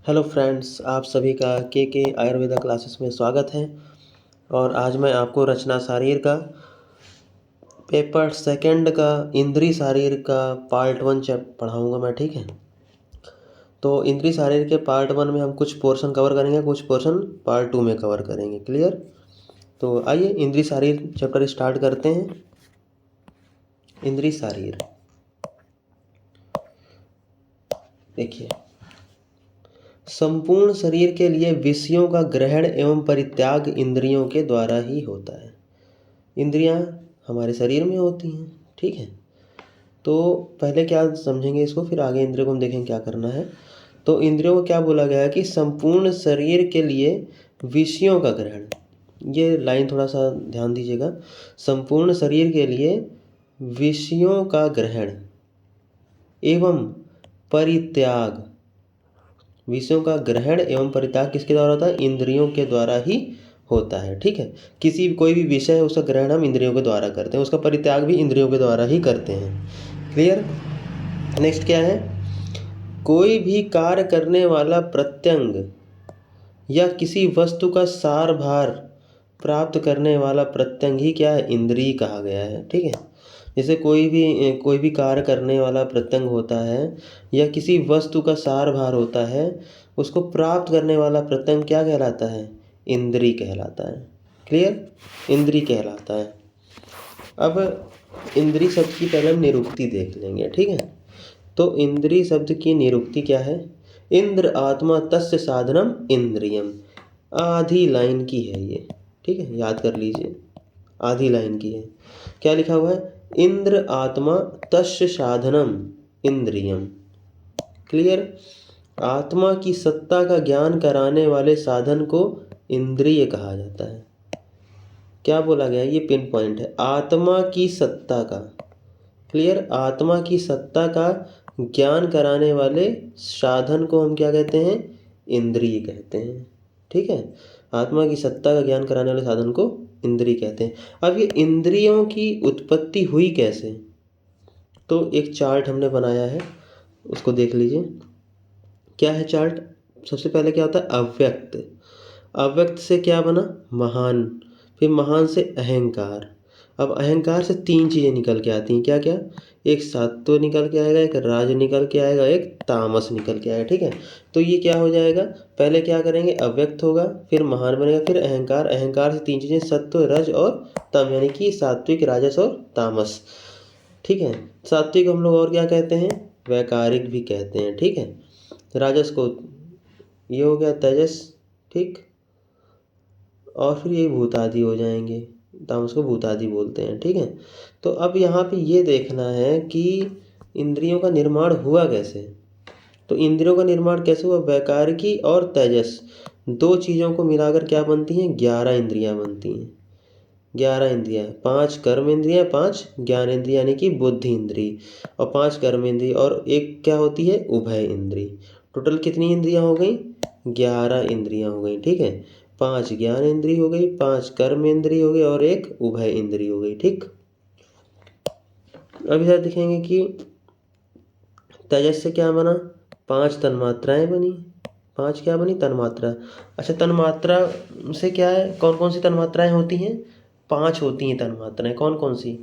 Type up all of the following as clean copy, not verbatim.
Hello friends, आप सभी का के आयुर्वेदा क्लासेस में स्वागत है। और आज मैं आपको रचना शारीर का पेपर सेकंड का इंद्री शारीर का पार्ट 1 पढ़ाऊँगा मैं, ठीक है। तो इंद्री शारीर के पार्ट 1 में हम कुछ पोर्शन कवर करेंगे, कुछ पोर्शन पार्ट 2 में कवर करेंगे। क्लियर? तो आइए इंद्री शारीर चैप्टर स्टार्ट करते हैं। इंद्री शारीर देखिए, संपूर्ण शरीर के लिए विषयों का ग्रहण एवं परित्याग इंद्रियों के द्वारा ही होता है। इंद्रियां हमारे शरीर में होती हैं, ठीक है। तो पहले क्या समझेंगे इसको, फिर आगे इंद्रियों को हम देखेंगे क्या करना है। तो इंद्रियों को क्या बोला गया है कि संपूर्ण शरीर के लिए विषयों का ग्रहण, ये लाइन थोड़ा सा ध्यान दीजिएगा। संपूर्ण शरीर के लिए विषयों का ग्रहण एवं परित्याग, विषयों का ग्रहण एवं परित्याग किसके द्वारा होता है? इंद्रियों के द्वारा ही होता है, ठीक है। कोई भी विषय है उसका ग्रहण हम इंद्रियों के द्वारा करते हैं, उसका परित्याग भी इंद्रियों के द्वारा ही करते हैं। क्लियर? नेक्स्ट क्या है? कोई भी कार्य करने वाला प्रत्यंग या किसी वस्तु का सार भार प्राप्त करने वाला प्रत्यंग ही क्या है? इंद्रिय कहा गया है, ठीक है। जैसे कोई भी कार्य करने वाला प्रत्यंग होता है या किसी वस्तु का सार भार होता है, उसको प्राप्त करने वाला प्रत्यंग क्या कहलाता है? इंद्रिय कहलाता है। क्लियर? इंद्रिय कहलाता है। अब इंद्रिय शब्द की पहले हम निरुक्ति देख लेंगे, ठीक है। तो इंद्रिय शब्द की निरुक्ति क्या है? इंद्र आत्मा तस्य साधनम इंद्रियम। आधी लाइन की है ये, ठीक है, याद कर लीजिए, आधी लाइन की है। क्या लिखा हुआ है? इंद्र आत्मा तस्य साधनम इंद्रियम। क्लियर? आत्मा की सत्ता का ज्ञान कराने वाले साधन को इंद्रिय कहा जाता है। क्या बोला गया है? ये पिन पॉइंट है, आत्मा की सत्ता का। क्लियर? आत्मा की सत्ता का ज्ञान कराने वाले साधन को हम क्या कहते हैं? इंद्रिय कहते हैं, ठीक है। आत्मा की सत्ता का ज्ञान कराने वाले साधन को इंद्रिय कहते हैं। अब ये इंद्रियों की उत्पत्ति हुई कैसे? तो एक चार्ट हमने बनाया है, उसको देख लीजिए। क्या है चार्ट? सबसे पहले क्या होता है? अव्यक्त। अव्यक्त से क्या बना? महान। फिर महान से अहंकार। अब अहंकार से 3 चीज़ें निकल के आती हैं। क्या क्या? एक सत्व निकल के आएगा, एक राज निकल के आएगा, एक तामस निकल के आएगा, ठीक है। तो ये क्या हो जाएगा? पहले क्या करेंगे? अव्यक्त होगा, फिर महान बनेगा, फिर अहंकार। अहंकार से 3 चीज़ें, सत्व, रज और तम, यानी कि सात्विक, राजस और तामस, ठीक है। सात्विक हम लोग और क्या कहते हैं? वैकारिक भी कहते हैं, ठीक है। राजस को ये हो गया तेजस, ठीक। और फिर ये भूतादि हो जाएंगे, तामस को भूतादि बोलते हैं, ठीक है। तो अब यहाँ पे ये देखना है कि इंद्रियों का निर्माण हुआ कैसे। तो इंद्रियों का निर्माण कैसे हुआ? वैकारिकी और तेजस, 2 चीज़ों को मिलाकर क्या बनती हैं? 11 इंद्रियाँ बनती हैं। 11 इंद्रियाँ, 5 कर्म इंद्रियाँ, 5 ज्ञान इंद्रिय यानी कि बुद्धि इंद्रिय, और 5 कर्म इंद्रिय, और एक क्या होती है? उभय इंद्रिय। टोटल कितनी इंद्रियाँ हो गई? 11 इंद्रियाँ हो गई, ठीक है। 5 ज्ञान इंद्रिय हो गई, 5 कर्म इंद्रिय हो गई, और एक उभय इंद्रिय हो गई, ठीक। अब इधर देखेंगे कि तेजस से क्या बना? 5 तन्मात्राएं बनी। 5 क्या बनी? तन्मात्रा। अच्छा, तन्मात्रा से क्या है? कौन कौन सी तन्मात्राएं होती हैं? 5 होती हैं तन्मात्राएं। कौन कौन सी?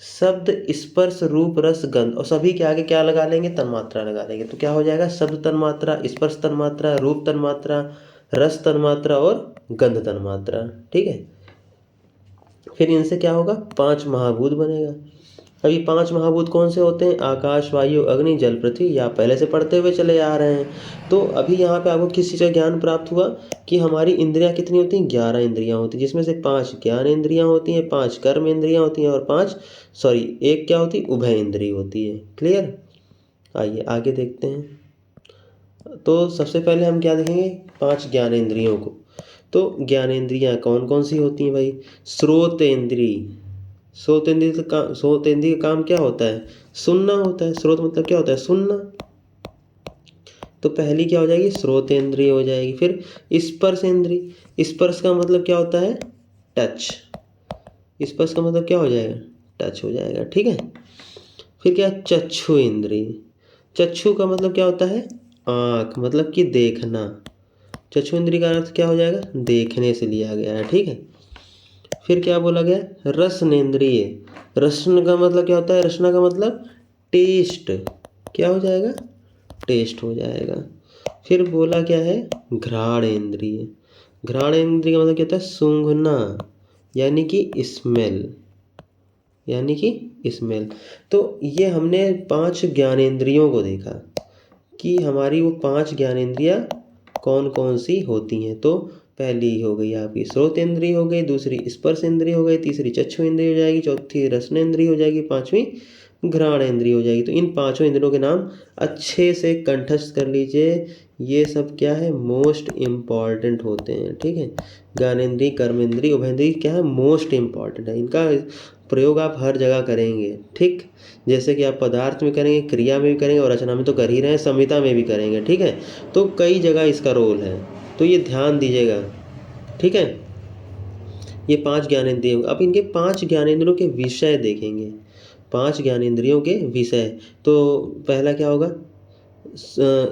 शब्द, स्पर्श, रूप, रस, गंध, और सभी के आगे क्या लगा लेंगे? तन्मात्रा लगा लेंगे। तो क्या हो जाएगा? शब्द तन्मात्रा, स्पर्श तन्मात्रा, रूप तन्मात्रा, रस तन्मात्रा और गंध तन्मात्रा, ठीक है। फिर इनसे क्या होगा? 5 महाभूत बनेगा। अब ये 5 महाभूत कौन से होते हैं? आकाश, वायु, अग्नि, जल, पृथ्वी। या पहले से पढ़ते हुए चले आ रहे हैं। तो अभी यहाँ पे आपको किस चीज़ का ज्ञान प्राप्त हुआ कि हमारी इंद्रियाँ कितनी होती हैं? 11 इंद्रियाँ होती हैं, जिसमें से 5 ज्ञान इंद्रियाँ होती हैं, 5 कर्म इंद्रियाँ होती हैं, और 5 एक क्या होती है? उभय इंद्रिय होती है। क्लियर? आइए आगे देखते हैं। तो सबसे पहले हम क्या देखेंगे? 5 ज्ञानेंद्रियों को। तो ज्ञानेंद्रियाँ कौन कौन सी होती हैं भाई? श्रोतेंद्रिय। श्रोतेंद्रिय का काम क्या होता है? सुनना होता है। श्रोत मतलब क्या होता है? सुनना। तो पहली क्या हो जाएगी? श्रोतेंद्रिय हो जाएगी। फिर स्पर्श इंद्रिय। स्पर्श का मतलब क्या होता है? टच। स्पर्श का मतलब क्या हो जाएगा? टच हो जाएगा, ठीक है। फिर क्या? चक्षु इंद्रिय। चक्षु का मतलब क्या होता है? आँख मतलब कि देखना। चक्षु इंद्रिय का अर्थ क्या हो जाएगा? देखने से लिया गया है, ठीक है। फिर क्या बोला गया? रसनेन्द्रिय। रसन का मतलब क्या होता है? रसना का मतलब टेस्ट। क्या हो जाएगा? टेस्ट हो जाएगा। फिर बोला क्या है? घ्राणेन्द्रिय। घ्राणेन्द्रिय का मतलब क्या होता है? सूंघना यानी कि स्मेल, यानी कि स्मेल। तो ये हमने 5 ज्ञानेंद्रियों को देखा कि हमारी वो 5 ज्ञानेंद्रियाँ कौन कौन सी होती हैं। तो पहली हो गई आपकी श्रोत इंद्रिय हो गई, दूसरी स्पर्श इंद्रिय हो गई, तीसरी चक्षु इंद्रिय हो जाएगी, चौथी रसनेन्द्रिय हो जाएगी, पांचवी घ्राण इंद्रिय हो जाएगी। तो इन पांचों इंद्रियों के नाम अच्छे से कंठस्थ कर लीजिए। ये सब क्या है? मोस्ट इम्पॉर्टेंट होते हैं, ठीक है। ज्ञानेंद्रिय, कर्मेंद्रिय, उभयेंद्रिय क्या है? मोस्ट इम्पॉर्टेंट है। इनका प्रयोग आप हर जगह करेंगे, ठीक। जैसे कि आप पदार्थ में करेंगे, क्रिया में भी करेंगे और रचना में तो कर ही रहे हैं, संहिता में भी करेंगे, ठीक है। तो कई जगह इसका रोल है, तो ये ध्यान दीजिएगा, ठीक है। ये 5 ज्ञानेंद्रिय। अब इनके 5 ज्ञानेंद्रियों के विषय देखेंगे। 5 ज्ञानेंद्रियों के विषय। तो पहला क्या होगा?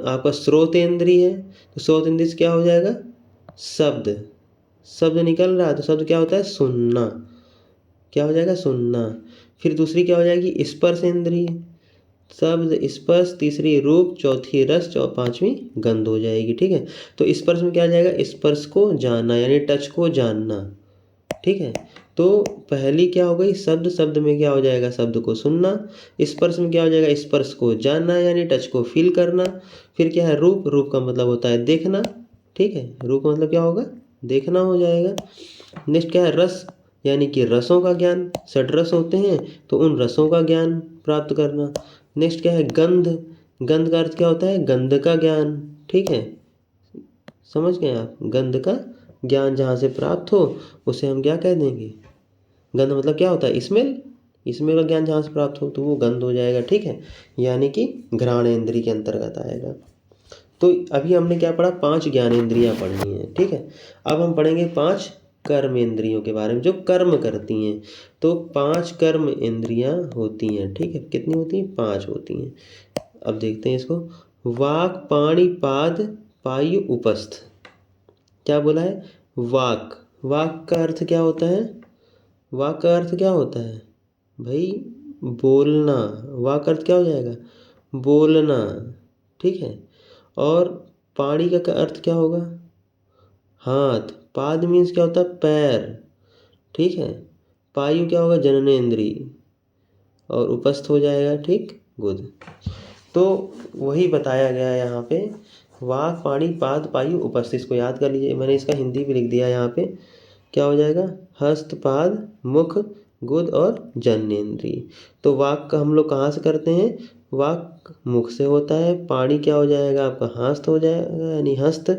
आपका श्रोतेंद्रिय है, तो श्रोतेंद्रिय से क्या हो जाएगा? शब्द। शब्द निकल रहा है तो शब्द क्या होता है? सुनना। क्या हो जाएगा? सुनना। फिर दूसरी क्या हो जाएगी? स्पर्श इंद्रिय। शब्द, स्पर्श, तीसरी रूप, चौथी रस, पांचवी गंध हो जाएगी, ठीक है। तो स्पर्श में क्या आ जाएगा? स्पर्श को जानना यानी टच को जानना, ठीक है। तो पहली क्या हो गई? शब्द। शब्द में क्या हो जाएगा? शब्द को सुनना। स्पर्श में क्या हो जाएगा? स्पर्श को जानना यानी टच को फील करना। फिर क्या है? रूप। रूप का मतलब होता है देखना, ठीक है। रूप का मतलब क्या होगा? देखना हो जाएगा। नेक्स्ट क्या है? रस यानी कि रसों का ज्ञान। षड्रस होते हैं तो उन रसों का ज्ञान प्राप्त करना। नेक्स्ट क्या है? गंध। गंध का अर्थ क्या होता है? गंध का ज्ञान, ठीक है। समझ गए आप? गंध का ज्ञान जहाँ से प्राप्त हो उसे हम क्या कह देंगे? गंध मतलब क्या होता है? स्मेल। स्मेल का ज्ञान जहाँ से प्राप्त हो तो वो गंध हो जाएगा, ठीक है। यानी कि घ्राणेन्द्रिय के अंतर्गत आएगा। तो अभी हमने क्या पढ़ा? 5 ज्ञानेंद्रियाँ पढ़नी है, ठीक है। अब हम पढ़ेंगे 5 कर्मेंद्रियों के बारे में जो कर्म करती हैं। तो 5 कर्म इंद्रियाँ होती हैं, ठीक है। कितनी होती हैं? 5 होती हैं। अब देखते हैं इसको। वाक, पाणि, पाद, पायु, उपस्थ। क्या बोला है? वाक। वाक का अर्थ क्या होता है? वाक का अर्थ क्या होता है भाई? बोलना। वाक का अर्थ क्या हो जाएगा? बोलना, ठीक है। और पाणी का अर्थ क्या होगा? हाथ। पाद मीन्स क्या होता है? पैर, ठीक है। पायु क्या होगा? जननेंद्रिय। और उपस्थ हो जाएगा, ठीक। गुड। तो वही बताया गया है यहाँ पे। वाक, पाणी, पाद, पायु, उपस्थ। इसको याद कर लीजिए। मैंने इसका हिंदी भी लिख दिया यहाँ पे। क्या हो जाएगा? हस्त, पाद, मुख, गुद और जननेंद्रिय। तो वाक का हम लोग कहाँ से करते हैं? वाक मुख से होता है। पाणी क्या हो जाएगा? आपका हस्त हो जाएगा यानी हस्त।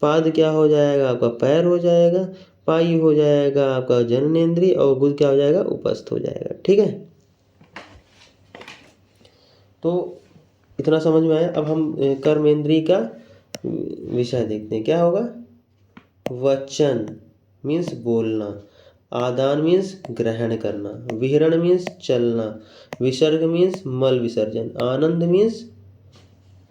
पाद क्या हो जाएगा? आपका पैर हो जाएगा। पायु हो जाएगा आपका जननेंद्रिय और गुद क्या हो जाएगा? उपस्थ हो जाएगा, ठीक है। तो इतना समझ में आया। अब हम कर्मेंद्रिय का विषय देखते हैं। क्या होगा? वचन मीन्स बोलना। आदान मीन्स ग्रहण करना। विहरण मीन्स चलना। विसर्ग मीन्स मल विसर्जन। आनंद मीन्स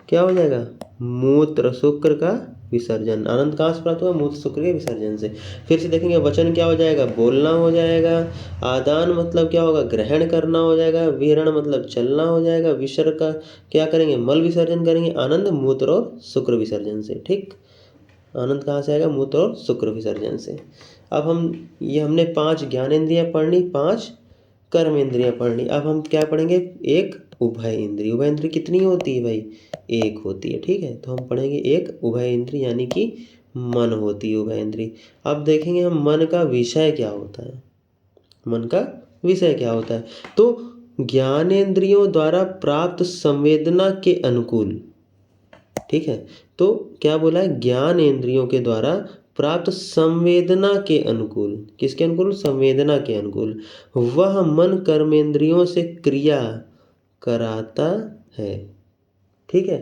क्या हो जाएगा? मूत्र शुक्र का विसर्जन। आनंद कहाँ से प्राप्त होगा? मूत्र शुक्र के विसर्जन से। फिर से देखेंगे। वचन क्या हो जाएगा? बोलना हो जाएगा। आदान मतलब क्या होगा? ग्रहण करना हो जाएगा। विहरण मतलब चलना हो जाएगा। विसर्ग का क्या करेंगे? मल विसर्जन करेंगे। आनंद मूत्र और शुक्र विसर्जन से, ठीक। आनंद कहाँ से आएगा? मूत्र और शुक्र विसर्जन से। अब हमने 5 ज्ञानेंद्रियाँ पढ़नी, 5 कर्म इंद्रियाँ पढ़नी। अब हम क्या पढ़ेंगे? एक उभय इंद्रिय। उभय इंद्रिय कितनी होती है भाई? एक होती है, ठीक है। तो हम पढ़ेंगे एक उभय इंद्रिय यानी कि मन होती है उभय इंद्रिय। अब देखेंगे हम मन का विषय क्या होता है। मन का विषय क्या होता है? तो ज्ञानेंद्रियों द्वारा प्राप्त संवेदना के अनुकूल, ठीक है। तो क्या बोला है? ज्ञान इंद्रियों के द्वारा प्राप्त संवेदना के अनुकूल। किसके अनुकूल? संवेदना के अनुकूल वह मन कर्मेंद्रियों से क्रिया कराता है, ठीक है।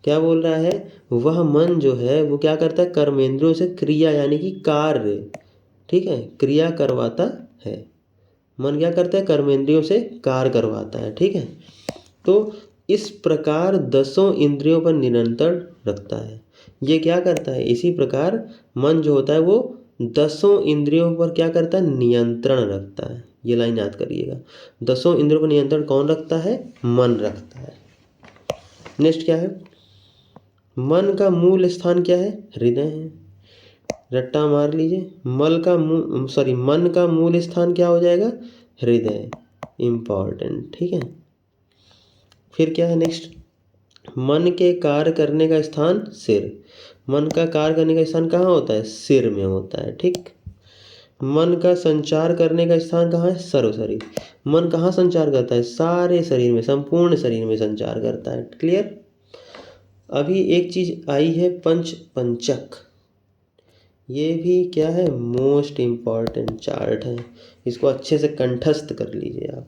क्या बोल रहा है? वह मन जो है वो क्या करता है? कर्मेंद्रियों से क्रिया यानी कि कार्य, ठीक है, क्रिया करवाता है। मन क्या करता है? कर्मेंद्रियों से कार्य करवाता है, ठीक है। तो इस प्रकार 10 इंद्रियों पर निरंतर रखता है। ये क्या करता है, इसी प्रकार मन जो होता है वो 10 इंद्रियों पर क्या करता है, नियंत्रण रखता है। ये लाइन याद करिएगा, 10 इंद्रियों पर नियंत्रण कौन रखता है, मन रखता है। नेक्स्ट क्या है, मन का मूल स्थान क्या है, हृदय है। रट्टा मार लीजिए, मन का मूल स्थान क्या हो जाएगा, हृदय। इम्पॉर्टेंट, ठीक है। फिर क्या है नेक्स्ट, मन के कार्य करने का स्थान सिर। मन का कार्य करने का स्थान कहाँ होता है, सिर में होता है, ठीक। मन का संचार करने का स्थान कहाँ है, सर्व शरीर। मन कहाँ संचार करता है, सारे शरीर में, संपूर्ण शरीर में संचार करता है। क्लियर। अभी एक चीज आई है पंचक। ये भी क्या है, मोस्ट इम्पॉर्टेंट चार्ट है, इसको अच्छे से कंठस्थ कर लीजिए आप।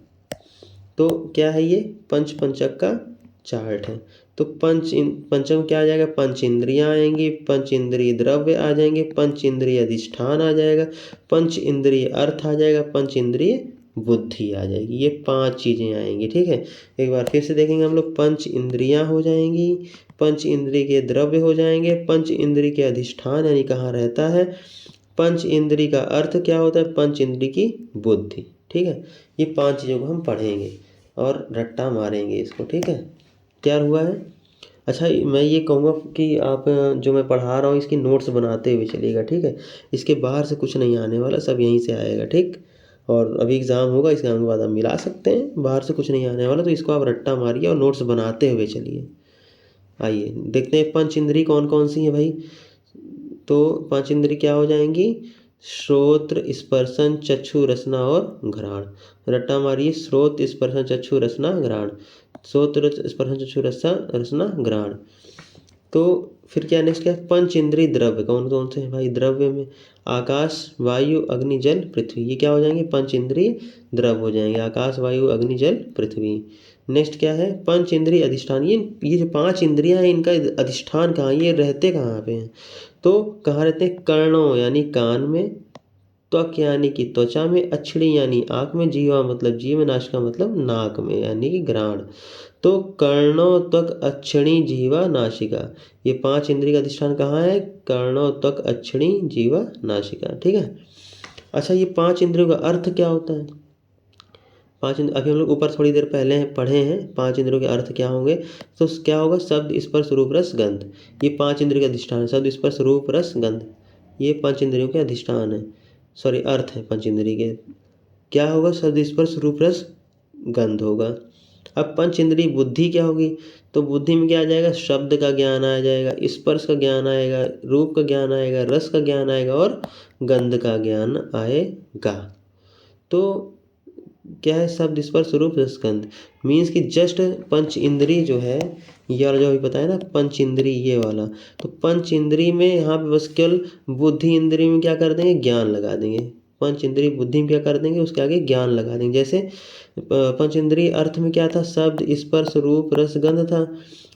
तो क्या है ये, पंचक का चार्ट है। तो पंचम क्या आ जाएगा, पंच इंद्रियाँ आएंगी, पंच इंद्रिय द्रव्य आ जाएंगे, पंच इंद्रिय अधिष्ठान आ जाएगा, पंच इंद्रिय अर्थ आ जाएगा, पंच इंद्रिय बुद्धि आ जाएगी। ये 5 चीज़ें आएंगी, ठीक है। एक बार फिर से देखेंगे हम लोग, पंच इंद्रियाँ हो जाएंगी, पंच इंद्रिय के द्रव्य हो जाएंगे, पंच इंद्रिय के अधिष्ठान यानी कहाँ रहता है, पंच इंद्रिय का अर्थ क्या होता है, पंच इंद्रिय की बुद्धि, ठीक है। ये 5 चीज़ों को हम पढ़ेंगे और रट्टा मारेंगे इसको, ठीक है। क्या हुआ है। अच्छा, मैं ये कहूँगा कि आप जो मैं पढ़ा रहा हूँ इसकी नोट्स बनाते हुए चलिएगा, ठीक है। इसके बाहर से कुछ नहीं आने वाला, सब यहीं से आएगा, ठीक। और अभी एग्ज़ाम होगा, एग्ज़ाम के बाद आप मिला सकते हैं, बाहर से कुछ नहीं आने वाला, तो इसको आप रट्टा मारिए और नोट्स बनाते हुए चलिए। आइए देखते हैं पंच इंद्री कौन कौन सी है भाई। तो पंच इंद्री क्या हो जाएंगी, श्रोत्र स्पर्शन चक्षु रसना और घ्राण। रट्टा मारिए, श्रोत स्पर्शन चक्षु रसना घ्राण, श्रोत्र स्पर्शन चक्षु रसना घ्राण। तो फिर क्या नेक्स्ट, क्या पंच इंद्रिय द्रव्य कौन कौन से हैं भाई, द्रव्य में आकाश वायु अग्नि जल पृथ्वी, ये क्या हो जाएंगे, पंच इंद्रिय द्रव्य हो जाएंगे, आकाश वायु अग्नि जल पृथ्वी। नेक्स्ट क्या है, पंच इंद्रिय अधिष्ठान। ये जो 5 इंद्रियां हैं इनका अधिष्ठान कहाँ, ये रहते कहाँ पे हैं, तो कहाँ रहते हैं, कर्णों यानी कान में, त्वक यानी कि त्वचा में, अक्षिणी यानी आँख में, जीवा मतलब जीव, नासिका मतलब नाक में यानी कि घ्राण। तो कर्णों त्वक अक्षिणी जीवा नासिका, ये 5 इंद्रिय का अधिष्ठान कहाँ है, कर्णों त्वक अक्षिणी जीवा नासिका, ठीक है। अच्छा, ये 5 इंद्रियों का अर्थ क्या होता है, अभी हम लोग ऊपर थोड़ी देर पहले पढ़े हैं 5 इंद्रियों के अर्थ क्या होंगे। तो क्या होगा, शब्द स्पर्श रूप रस गंध, ये 5 इंद्रियों के अधिष्ठान है, शब्द स्पर्श रूप रस गंध, ये 5 इंद्रियों के अधिष्ठान है, सॉरी अर्थ है पंच इंद्रिय के। क्या होगा, शब्द स्पर्श रूप रस गंध होगा। अब पंच इंद्रिय बुद्धि क्या होगी, तो बुद्धि में क्या आ जाएगा, शब्द का ज्ञान आ जाएगा, स्पर्श का ज्ञान आएगा, रूप का ज्ञान आएगा, रस का ज्ञान आएगा और गंध का ज्ञान आएगा। तो क्या है, शब्द स्पर्श रूप रसगंध मीन्स कि जस्ट पंच इंद्री जो है, ये वाला जो अभी बताया ना पंच इंद्री, ये वाला, तो पंच इंद्री में यहाँ पे बस केवल बुद्धि इंद्री में क्या कर देंगे, ज्ञान लगा देंगे। पंच इंद्री बुद्धि में क्या कर देंगे, उसके आगे ज्ञान लगा देंगे। जैसे पंच इंद्री अर्थ में क्या था, शब्द स्पर्श रूप रसगंध था,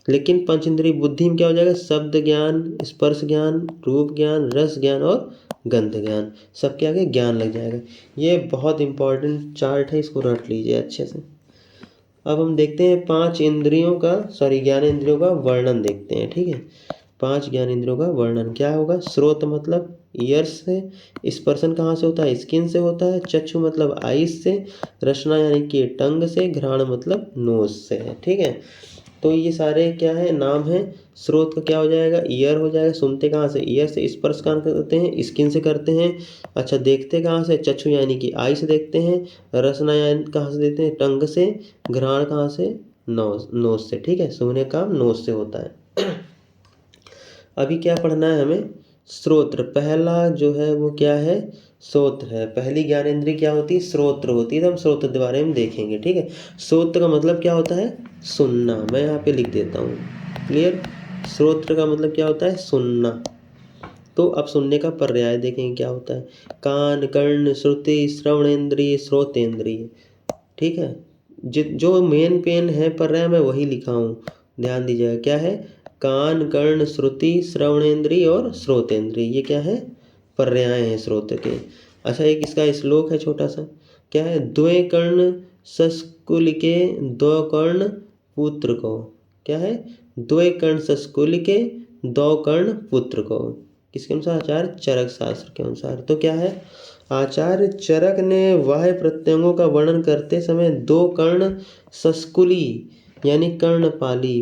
लेकिन पंच इंद्री बुद्धि में क्या हो जाएगा, शब्द ज्ञान, स्पर्श ज्ञान, रूप ज्ञान, रस ज्ञान और गंध ज्ञान, सबके आगे ज्ञान लग जाएगा। ये बहुत इंपॉर्टेंट चार्ट है, इसको रट लीजिए अच्छे से। अब हम देखते हैं 5 इंद्रियों का, सॉरी ज्ञानेंद्रियों का वर्णन देखते हैं, ठीक है। 5 ज्ञानेंद्रियों का वर्णन क्या होगा, श्रोत मतलब ईयर्स से, स्पर्शन कहाँ से होता है, स्किन से होता है, चक्षु मतलब आईज से, रसना यानी कि टंग से, घ्राण मतलब नोज से है, ठीक है। तो ये सारे क्या है, नाम है। स्रोत का क्या हो जाएगा, ईयर हो जाएगा, सुनते कहाँ से, ईयर से, स्पर्श कहाँ करते हैं, स्किन से करते हैं। अच्छा, देखते कहाँ से, चक्षु यानी कि आई से देखते हैं, रसना यानी कहाँ से देखते हैं, टंग से, घ्राण कहाँ से, नोज से, ठीक है। सूंघने का नोज से होता है। अभी क्या पढ़ना है हमें, श्रोत्र। पहला जो है वो क्या है, श्रोत्र है। पहली ज्ञानेंद्रिय क्या होती है, श्रोत्र होती है। तो हम श्रोत्र के बारे में देखेंगे, ठीक है। श्रोत्र का मतलब क्या होता है, सुनना। मैं यहाँ पे लिख देता हूँ, क्लियर। श्रोत्र का मतलब क्या होता है, सुनना। तो अब सुनने का पर्याय देखेंगे क्या होता है, कान, कर्ण, श्रुति, श्रवणेन्द्रिय, श्रोतेंद्रिय, ठीक है। जो मेन पेन है पर्याय मैं वही लिखा हूँ, ध्यान दीजिएगा। क्या है, कान, कर्ण, श्रुति, श्रवणेन्द्रिय और श्रोतेंद्रिय, ये क्या है, पर्याय हैं श्रोत्र के। अच्छा, एक इसका श्लोक है छोटा सा, क्या है, द्वे कर्ण सस्कुलिके, दो कर्ण पुत्र को, क्या है, द्वे कर्ण सस्कुलिके, दो कर्ण पुत्र को। किसके अनुसार? आचार्य चरक शास्त्र के अनुसार। तो क्या है, आचार्य चरक ने वाह्य प्रत्यंगों का वर्णन करते समय दो कर्ण सस्कुली यानी कर्णपाली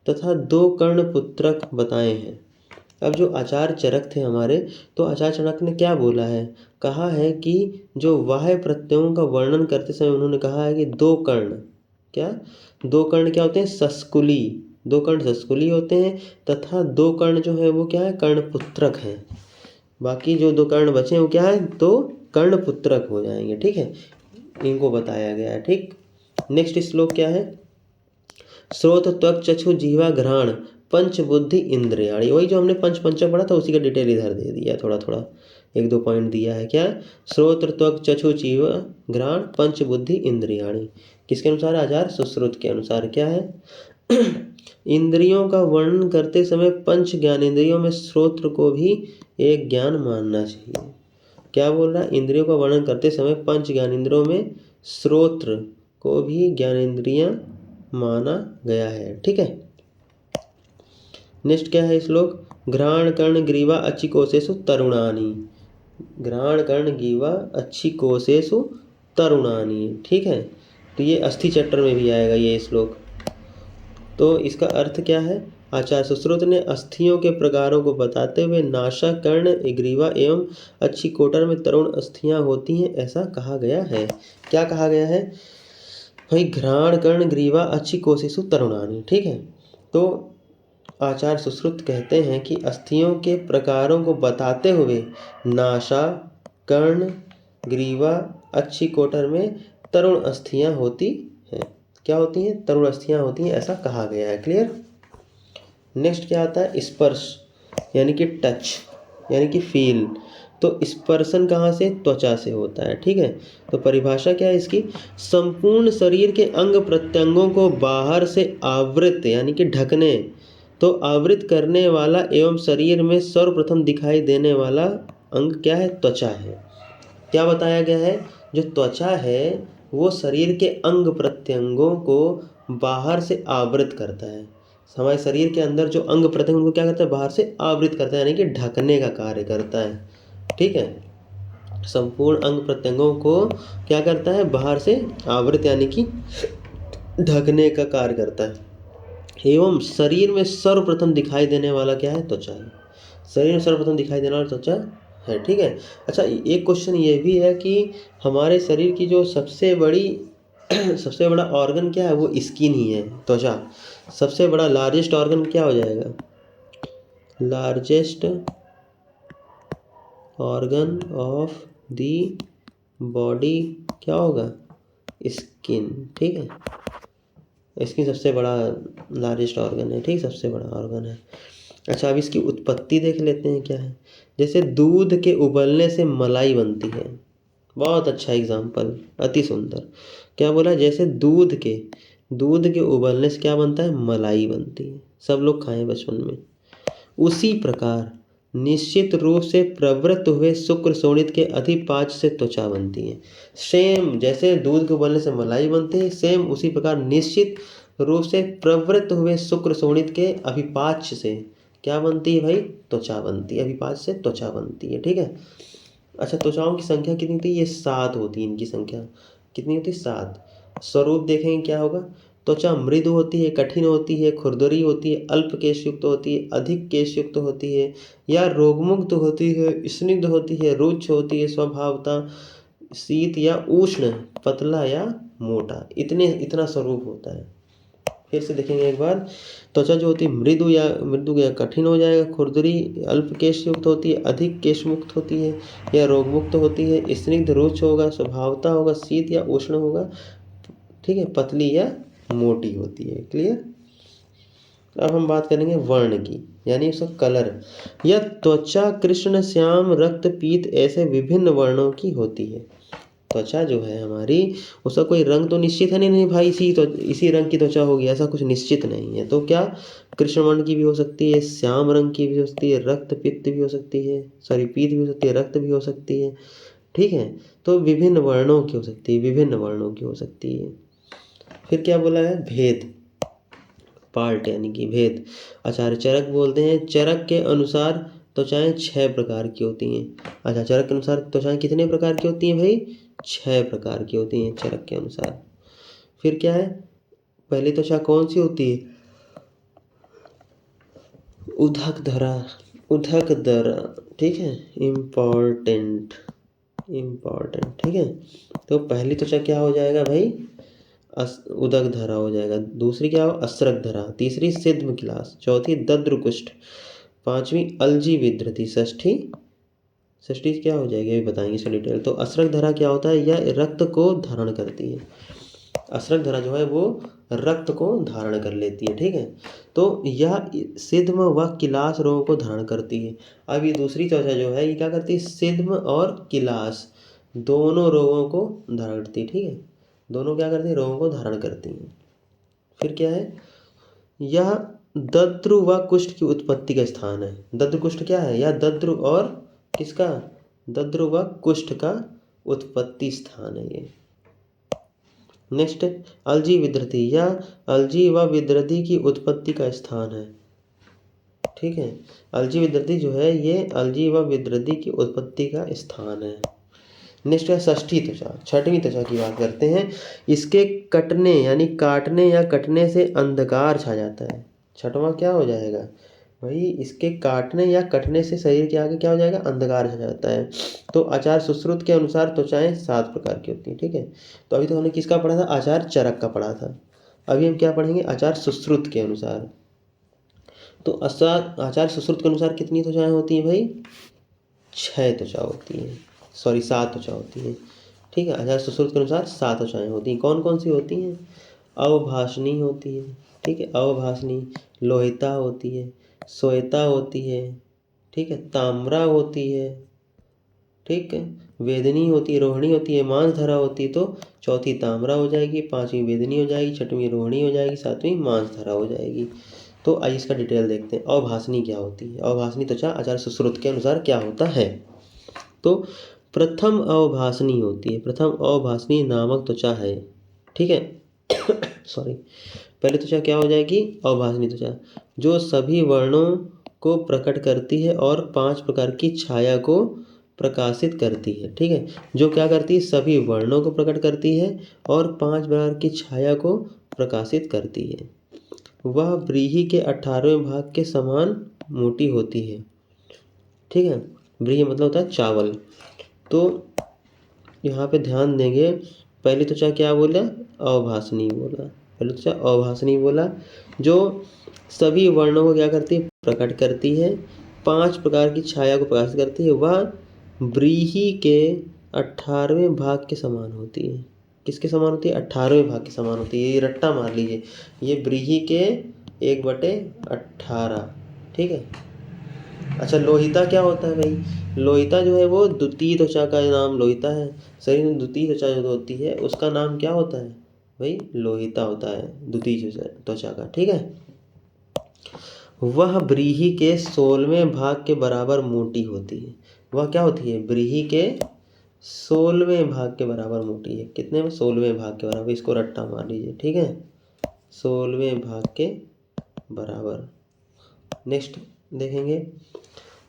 तथा दो कर्ण पुत्रक बताए हैं। अब जो आचार्य चरक थे हमारे, तो आचार्य चरक ने क्या बोला है, कहा है कि जो वाह्य प्रत्ययों का वर्णन करते समय उन्होंने कहा है कि दो कर्ण, क्या दो कर्ण क्या होते हैं? सस्कुली, दो कर्ण सस्कुली होते हैं तथा दो कर्ण जो है वो क्या है? कर्णपुत्रक हैं। बाकी जो दो कर्ण बचे हैं वो क्या है? तो कर्णपुत्रक हो जाएंगे। ठीक है, इनको बताया गया है। ठीक, नेक्स्ट श्लोक क्या है? श्रोत त्वक चक्षु जिह्वा घ्राण पंच बुद्धि इंद्रियाणी। वही जो हमने पंच पंचक पढ़ा था उसी का डिटेल इधर दे दिया, थोड़ा थोड़ा एक दो पॉइंट दिया है। क्या? श्रोत्र त्वक चक्षु जिह्वा घ्राण पंच बुद्धि इंद्रियाणी। किसके अनुसार? आचार्य सुश्रुत के अनुसार। क्या है? इंद्रियों का वर्णन करते समय पंच ज्ञानेंद्रियों में श्रोत्र को भी एक ज्ञान मानना चाहिए। क्या बोल रहा है? इंद्रियों का वर्णन करते समय पंच ज्ञानेंद्रियों में श्रोत्र को भी ज्ञानेंद्रियां माना गया है। ठीक है, नेक्स्ट क्या है श्लोक? घ्राण कर्ण ग्रीवा अच्छी कोशेषु तरुणानी। घ्राण कर्ण ग्रीवा अच्छी कोशेषु तरुणानी। ठीक है, तो ये अस्थि चैप्टर में भी आएगा ये श्लोक। तो इसका अर्थ क्या है? आचार्य सुश्रुत ने अस्थियों के प्रकारों को बताते हुए नासा कर्ण ग्रीवा एवं अच्छी कोटर में तरुण अस्थियां होती हैं ऐसा कहा गया है। क्या कहा गया है भाई? घ्राण कर्ण ग्रीवा अच्छी कोशिशु तरुणानी। ठीक है, तो आचार्य सुश्रुत कहते हैं कि अस्थियों के प्रकारों को बताते हुए नासा कर्ण ग्रीवा अच्छी कोटर में तरुण अस्थियां होती हैं। क्या होती हैं? तरुण अस्थियां होती हैं ऐसा कहा गया है। क्लियर? नेक्स्ट क्या आता है? स्पर्श यानी कि टच यानी कि फील। तो स्पर्शन कहाँ से? त्वचा से होता है। ठीक है, तो परिभाषा क्या है इसकी? संपूर्ण शरीर के अंग प्रत्यंगों को बाहर से आवृत यानी कि ढकने, तो आवृत करने वाला एवं शरीर में सर्वप्रथम दिखाई देने वाला अंग क्या है? त्वचा है। क्या बताया गया है? जो त्वचा है वो शरीर के अंग प्रत्यंगों को बाहर से आवृत करता है। हमारे शरीर के अंदर जो अंग प्रत्यंग उनको क्या करता है? बाहर से आवृत करता है यानी कि ढकने का कार्य करता है। ठीक है, संपूर्ण अंग प्रत्यंगों को क्या करता है? बाहर से आवृत यानी कि ढकने का कार्य करता है। एवं शरीर में सर्वप्रथम दिखाई देने वाला क्या है? त्वचा है। शरीर में सर्वप्रथम दिखाई देने वाला त्वचा है। ठीक है, अच्छा एक क्वेश्चन ये भी है कि हमारे शरीर की जो सबसे बड़ी सबसे बड़ा ऑर्गन क्या है? वो स्किन ही है, त्वचा। सबसे बड़ा लार्जेस्ट ऑर्गन क्या हो जाएगा? Largest organ of the body क्या होगा? स्किन। ठीक है, स्किन सबसे बड़ा लार्जेस्ट ऑर्गन है। ठीक, सबसे बड़ा ऑर्गन है। अच्छा, अब इसकी उत्पत्ति देख लेते हैं क्या है। जैसे दूध के उबलने से मलाई बनती है। बहुत अच्छा एग्जाम्पल, अति सुंदर। क्या बोला? जैसे दूध के उबलने से क्या बनता है? मलाई बनती है। सब लोग खाएं बचपन में। उसी प्रकार निश्चित रूप से प्रवृत्त हुए शुक्र शोणित के अधिपाच से त्वचा बनती है। सेम जैसे दूध के उबलने से मलाई बनती है, सेम उसी प्रकार निश्चित रूप से प्रवृत्त हुए शुक्र शोणित के अभिपाच से क्या बनती है भाई? त्वचा बनती है। अभिपाच से त्वचा बनती है। ठीक है, अच्छा त्वचाओं की संख्या कितनी होती है? ये 7 होती है। इनकी संख्या कितनी होती है? 7। स्वरूप देखेंगे क्या होगा? त्वचा मृदु होती है, कठिन होती है, खुरदरी होती है, अल्प केश युक्त होती है, अधिक केश युक्त होती है, या रोगमुक्त होती है, स्निग्ध होती है, रुक्ष होती है, स्वभावतः शीत या उष्ण, पतला या मोटा। इतना स्वरूप होता है। फिर से देखेंगे एक बार। त्वचा जो होती है मृदु या कठिन हो जाएगा, खुरदरी अल्प केश युक्त होती है, अधिक केश मुक्त होती है या रोग मुक्त होती है, स्निग्ध रुक्ष होगा, स्वभावता होगा, शीत या उष्ण होगा। ठीक है, पतली या मोटी होती है। क्लियर? अब हम बात करेंगे वर्ण की, यानी उसका कलर। यह त्वचा कृष्ण श्याम रक्त पीत ऐसे विभिन्न वर्णों की होती है। त्वचा जो है हमारी, उसका कोई रंग तो निश्चित है नहीं भाई इसी रंग की त्वचा होगी, ऐसा कुछ निश्चित नहीं है। तो क्या कृष्ण वर्ण की भी हो सकती है, श्याम रंग की भी हो सकती है, रक्त पित्त भी हो सकती है, सॉरी पीत भी हो सकती है, रक्त भी हो सकती है। ठीक है, तो विभिन्न वर्णों की हो सकती है, विभिन्न वर्णों की हो सकती है। फिर क्या बोला है? भेद। पार्ट यानी कि भेद। अच्छा, चरक बोलते हैं, चरक के अनुसार त्वचाएं 6 प्रकार की होती हैं। अच्छा, चरक के अनुसार त्वचाएं कितने प्रकार की होती हैं भाई? 6 प्रकार की होती हैं चरक के अनुसार। फिर क्या है, पहली त्वचा कौन सी होती है? उदक धरा, उदक धरा, ठीक है, इम्पॉर्टेंट, ठीक है। तो पहली त्वचा क्या हो जाएगा भाई? उदक धरा हो जाएगा। दूसरी क्या हो? अस्रक धरा। तीसरी सिद्ध किलास। चौथी दद्रुकुष्ठ। पांचवी अलजी विधृति। षष्ठी क्या हो जाएगी अभी बताएंगे इसका डिटेल। तो अस्रक धरा क्या होता है? यह रक्त को धारण करती है। अस्रक धरा जो है वो रक्त को धारण कर लेती है, ठीक है। तो यह सिद्ध व किलास रोगों को धारण करती है। अब ये दूसरी त्वचा जो है ये क्या करती है? सिद्ध और किलास दोनों रोगों को धारण करती है, ठीक है। दोनों क्या करती है? रोगों को धारण करती हैं। फिर क्या है? यह दद्रु व कुष्ठ की उत्पत्ति का स्थान है। दद्रु कुष्ठ क्या है? यह दद्रु और किसका? दद्रु व कुष्ठ का उत्पत्ति स्थान है ये। नेक्स्ट, अलजी विधृति। यह अलजी व विधृति की उत्पत्ति का स्थान है, ठीक है। अलजी विधृति जो है ये अलजी व विधृति की उत्पत्ति का स्थान है। नेक्स्ट है षष्ठी त्वचा, छठवीं त्वचा की बात करते हैं। इसके कटने यानी काटने या कटने से अंधकार छा जाता है। छठवां क्या हो जाएगा भाई? इसके काटने या कटने से शरीर के आगे क्या हो जाएगा? अंधकार छा जाता है। तो आचार्य सुश्रुत के अनुसार त्वचाएं 7 प्रकार की होती हैं, ठीक है। तो अभी तो हमने किसका पढ़ा था? आचार्य चरक का पढ़ा था। अभी हम क्या पढ़ेंगे? आचार्य सुश्रुत के अनुसार। तो आचार्य सुश्रुत के अनुसार कितनी त्वचाएं होती हैं भाई? 6 त्वचा होती हैं, सॉरी 7 त्वचा होती हैं, ठीक है। आचार्य सुश्रुत के अनुसार 7 त्वचाएं होती हैं। कौन कौन सी होती हैं? अवभाषणी होती है, ठीक है, अवभाषणी। लोहिता होती है, श्वेता होती है, ठीक है, ताम्रा होती है, ठीक है, वेदनी होती है, रोहिणी होती है, मांसधरा होती है। तो चौथी ताम्रा हो जाएगी, पांचवी वेदनी हो जाएगी, छठवीं रोहिणी हो जाएगी, सातवीं मांसधरा हो जाएगी। तो आइए इसका डिटेल देखते हैं। अवभाषणी क्या होती है? अवभाषणी त्वचा आचार्य सुश्रुत के अनुसार क्या होता है? तो प्रथम अवभाषणी होती है, प्रथम अवभाषणी नामक त्वचा है, ठीक है। सॉरी, पहली त्वचा क्या हो जाएगी? अवभाषणी त्वचा, जो सभी वर्णों को प्रकट करती है और 5 प्रकार की छाया को प्रकाशित करती है, ठीक है। जो क्या करती है? सभी वर्णों को प्रकट करती है और 5 प्रकार की छाया को प्रकाशित करती है। वह व्रीहि के 18वें भाग के समान मोटी होती है, ठीक है। व्रीहि मतलब होता है चावल। तो यहाँ पे ध्यान देंगे, पहली त्वचा क्या बोला? अवभाषणी बोला। पहली त्वचा अवभाषणी बोला, जो सभी वर्णों को क्या करती है? प्रकट करती है, 5 प्रकार की छाया को प्रकाशित करती है। वह व्रीहि के 18वें भाग के समान होती है। किसके समान होती है? 18वें भाग के समान होती है। ये रट्टा मार लीजिए, ये व्रीहि के 1/18, ठीक है। अच्छा, लोहिता क्या होता है भाई? लोहिता जो है वो द्वितीय त्वचा का नाम लोहिता है। शरीर में द्वितीय त्वचा जो होती है उसका नाम क्या होता है भाई? लोहिता होता है, द्वितीय त्वचा का, ठीक है। वह व्रीहि के 16वें भाग के बराबर मोटी होती है। वह क्या होती है? व्रीहि के 16वें भाग के बराबर मोटी है। कितने में? 16वें भाग के बराबर। इसको रट्टा मार लीजिए, ठीक है, 16वें भाग के बराबर। नेक्स्ट देखेंगे,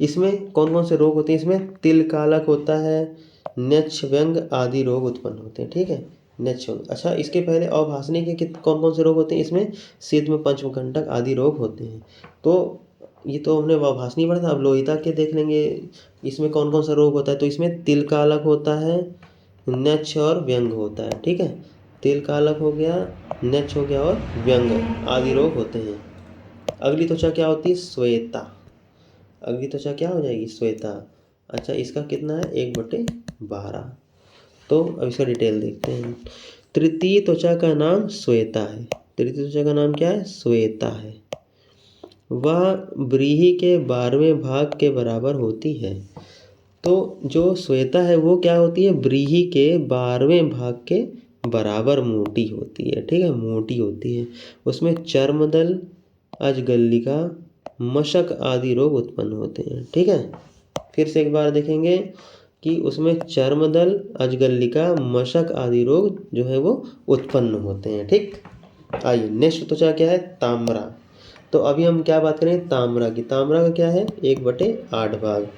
इसमें कौन कौन से रोग होते हैं? इसमें तिलकालक होता है, नक्षव्यंग आदि रोग उत्पन्न होते हैं, ठीक है, नक्षव्यंग। अच्छा, इसके पहले अवभाषणी के कौन कौन से रोग होते हैं? इसमें सिद्ध पंचमकंटक आदि रोग होते हैं। तो ये तो हमने अवभाषणी पढ़ा था। अब लोहिता के देख लेंगे, इसमें कौन कौन सा रोग होता है। तो इसमें तिलकालक होता है, नक्ष और व्यंग होता है, ठीक है। तिलकालक हो गया, नक्ष हो गया और व्यंग आदि रोग होते हैं। अगली त्वचा क्या होती है? श्वेता। अगली त्वचा क्या हो जाएगी? श्वेता। अच्छा, इसका कितना है? 1/12। तो अब इसका डिटेल देखते हैं। तृतीय त्वचा का नाम श्वेता है। तृतीय त्वचा का नाम क्या है? श्वेता है। वह व्रीहि के 12वें भाग के बराबर होती है। तो जो श्वेता है वो क्या होती है? व्रीहि के 12वें भाग के बराबर मोटी होती है, ठीक है, मोटी होती है। उसमें चर्मदल, अजगल्लिका, मशक आदि रोग उत्पन्न होते हैं, ठीक है। फिर से एक बार देखेंगे कि उसमें चर्मदल, अजगल्लिका, मशक आदि रोग जो है वो उत्पन्न होते हैं, ठीक। आइए नेक्स्ट त्वचा क्या है, ताम्रा। तो अभी हम क्या बात करें, ताम्रा की। ताम्रा का क्या है, 1/8 भाग।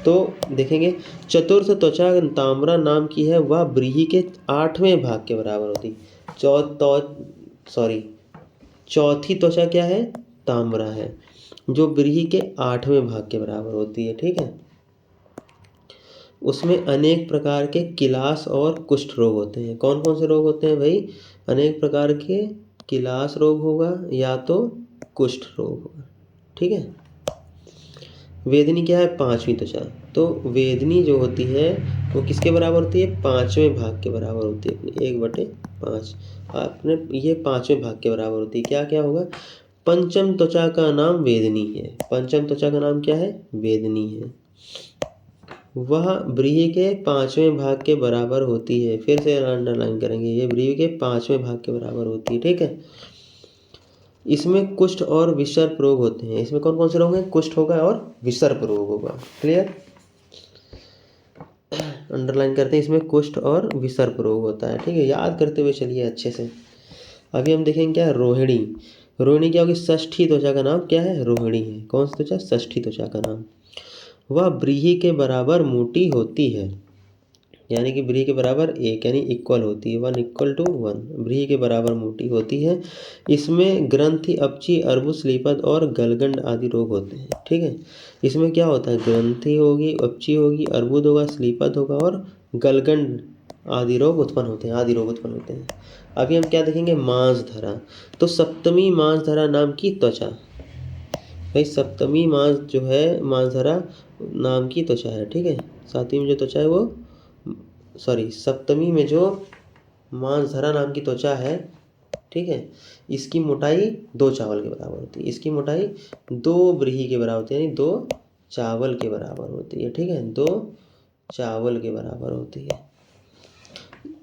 तो देखेंगे चतुर्थ त्वचा ताम्रा नाम की है, वह व्रीहि के 8वें भाग के बराबर होती। चौथी त्वचा क्या है, ताम्रा है, जो व्रीहि के 8वें भाग के बराबर होती है। ठीक है, उसमें अनेक प्रकार के किलास और कुष्ठ रोग होते हैं। कौन कौन से रोग होते हैं भाई, अनेक प्रकार के किलास रोग होगा या तो कुष्ठ रोग होगा। ठीक है, वेदनी क्या है, 5वीं त्वचा। तो वेदनी जो होती है वो किसके बराबर होती है, 5वें भाग के बराबर होती है अपनी, 1/5 आपने, ये 5वें भाग के बराबर होती है। क्या क्या होगा, पंचम त्वचा का नाम वेदनी है। पंचम त्वचा का नाम क्या है, वेदनी है। वह व्रीहि के 5वें भाग के बराबर होती है। फिर से अंडरलाइन करेंगे, ये व्रीहि के 5वें भाग के बराबर होती है। ठीक है, इसमें कुष्ठ और विसर्प रोग होते हैं। इसमें कौन कौन से रोग हैं, कुष्ठ होगा और विसर्प रोग होगा। क्लियर, अंडरलाइन करते हैं, इसमें कुष्ठ और विसर्प रोग होता है। ठीक है, याद करते हुए चलिए अच्छे से। अभी हम देखेंगे क्या है, रोहिणी। रोहिणी क्या होगी, षष्ठी त्वचा का नाम क्या है, रोहिणी है। कौन सी त्वचा, षष्ठी त्वचा का नाम। वह व्रीहि के बराबर मोटी होती है, यानी कि व्रीहि के बराबर 1 यानी इक्वल होती है, 1=1, व्रीहि के बराबर मोटी होती है। इसमें ग्रंथि, अपची, अर्बुद, स्लीपद और गलगंड आदि रोग होते हैं। ठीक है, इसमें क्या होता है, ग्रंथि होगी, अपची होगी, अर्बुद होगा, स्लीपद होगा और गलगंड आदि रोग उत्पन्न होते हैं, आदि रोग उत्पन्न होते हैं। अभी हम क्या देखेंगे, मांसधरा। तो सप्तमी मांसधरा नाम की त्वचा, भाई सप्तमी मांस जो है, मांसधरा नाम की त्वचा है। ठीक है, 7वीं में जो त्वचा है वो, सप्तमी में जो मांसधरा नाम की त्वचा है, ठीक है, इसकी मोटाई 2 चावल के बराबर होती है। इसकी मोटाई 2 व्रीहि के बराबर होती है, यानी 2 चावल के बराबर होती है। ठीक है, 2 चावल के बराबर होती है।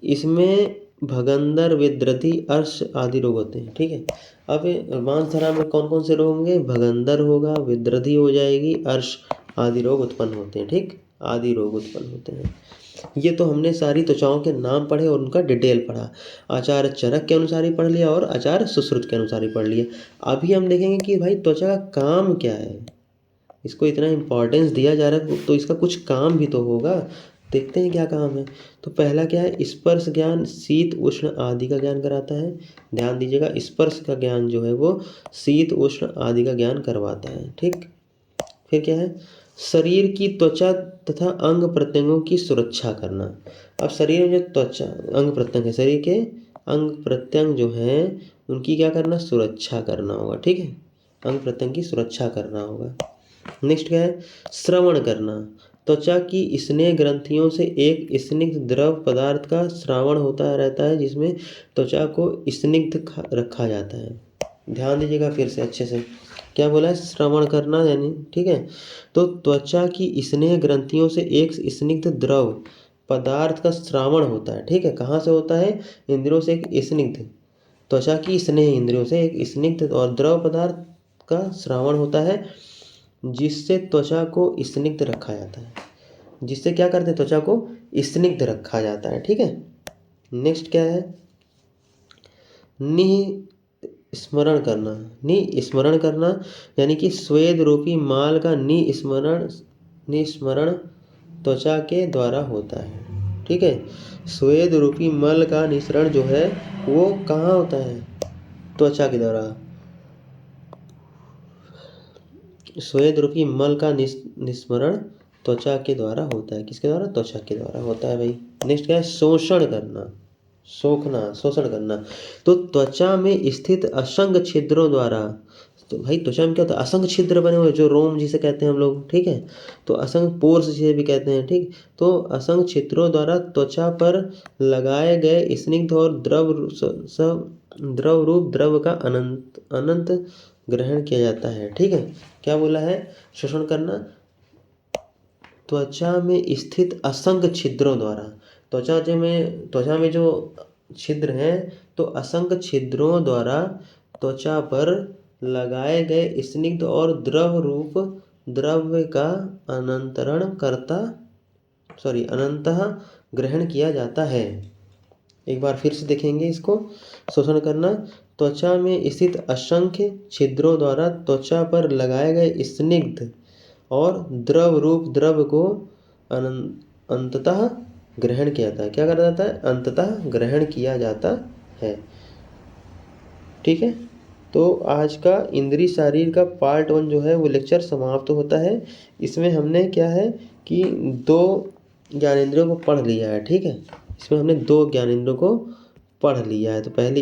इसमें भगंदर, विद्रधि, अर्श आदि रोग होते हैं। ठीक है, अब मांसधरा में कौन कौन से रोग होंगे, भगंदर होगा, विद्रधि हो जाएगी, अर्श आदि रोग उत्पन्न होते हैं। ठीक, आदि रोग उत्पन्न होते हैं। ये तो हमने सारी त्वचाओं के नाम पढ़े और उनका डिटेल पढ़ा। आचार्य चरक के अनुसार ही पढ़ लिया और आचार्य सुश्रुत के अनुसार ही पढ़ लिया। अभी हम देखेंगे कि भाई त्वचा का काम क्या है, इसको इतना इम्पोर्टेंस दिया जा रहा है तो इसका कुछ काम भी तो होगा। देखते हैं क्या काम है। तो पहला क्या है, स्पर्श ज्ञान, शीत उष्ण आदि का ज्ञान कराता है। ध्यान दीजिएगा, स्पर्श का ज्ञान जो है वो शीत उष्ण आदि का ज्ञान करवाता है। ठीक, फिर क्या है, शरीर की त्वचा तथा अंग प्रत्यंगों की सुरक्षा करना। अब शरीर में जो त्वचा अंग प्रत्यंग है, शरीर के अंग प्रत्यंग जो हैं उनकी क्या करना, सुरक्षा करना होगा। ठीक है, अंग प्रत्यंग की सुरक्षा करना होगा। नेक्स्ट क्या है, श्रवण करना। त्वचा की स्नेह ग्रंथियों से एक स्निग्ध द्रव पदार्थ का श्रावण होता रहता है, जिसमें त्वचा को स्निग्ध रखा जाता है। ध्यान दीजिएगा फिर से अच्छे से, क्या बोला है, श्रवण करना यानी। ठीक है, तो त्वचा की स्नेह ग्रंथियों से एक स्निग्ध द्रव पदार्थ का श्रावण होता है। ठीक है, कहाँ से होता है, इंद्रियों से एक स्निग्ध, त्वचा की स्नेह इंद्रियों से एक स्निग्ध और द्रव पदार्थ का श्रावण होता है, जिससे त्वचा को स्निग्ध रखा जाता है। जिससे क्या करते हैं, त्वचा को स्निग्ध रखा जाता है। ठीक है, नेक्स्ट क्या है, निस्मरण करना। निस्मरण करना यानी कि स्वेद रूपी माल का निस्मरण त्वचा के द्वारा होता है। ठीक है, स्वेद रूपी मल का निस्सरण जो है वो कहाँ होता है, त्वचा के द्वारा। स्वेद रूपी मल का निस्मरण त्वचा के द्वारा होता है। किसके द्वारा, त्वचा के द्वारा होता है भाई। नेक्स्ट क्या है, शोषण करना, सोखना, शोषण करना। तो त्वचा में स्थित असंख्य छिद्रों द्वारा, तो भाई त्वचा में क्या होता है, असंख्य छिद्र बने हुए, जो रोम जिसे कहते हैं हम लोग। ठीक है, तो असंख्य पोर्स जिसे भी कहते हैं। ठीक, तो असंख्य छिद्रों द्वारा त्वचा पर लगाए गए स्निग्ध और द्रव रूप द्रव का अनंत ग्रहण किया जाता है। ठीक है, क्या बोला है, शोषण करना, त्वचा में स्थित असंख्य छिद्रों द्वारा। त्वचा में जो छिद्र हैं, तो असंख्य छिद्रों द्वारा त्वचा पर लगाए गए स्निग्ध और द्रव रूप द्रव्य का अनंतः ग्रहण किया जाता है। एक बार फिर से देखेंगे इसको। शोषण करना, त्वचा में स्थित असंख्य छिद्रों द्वारा त्वचा पर लगाए गए स्निग्ध और द्रव रूप द्रव को अंततः ग्रहण किया जाता है। क्या करा जाता है? अंततः ग्रहण किया जाता है। ठीक है, तो आज का इंद्रिय शरीर का पार्ट 1 जो है वो लेक्चर समाप्त होता है। इसमें हमने क्या है कि 2 ज्ञानेंद्रियों को पढ़ लिया है। ठीक है, इसमें हमने 2 ज्ञानेंद्रियों को पढ़ लिया है। तो पहले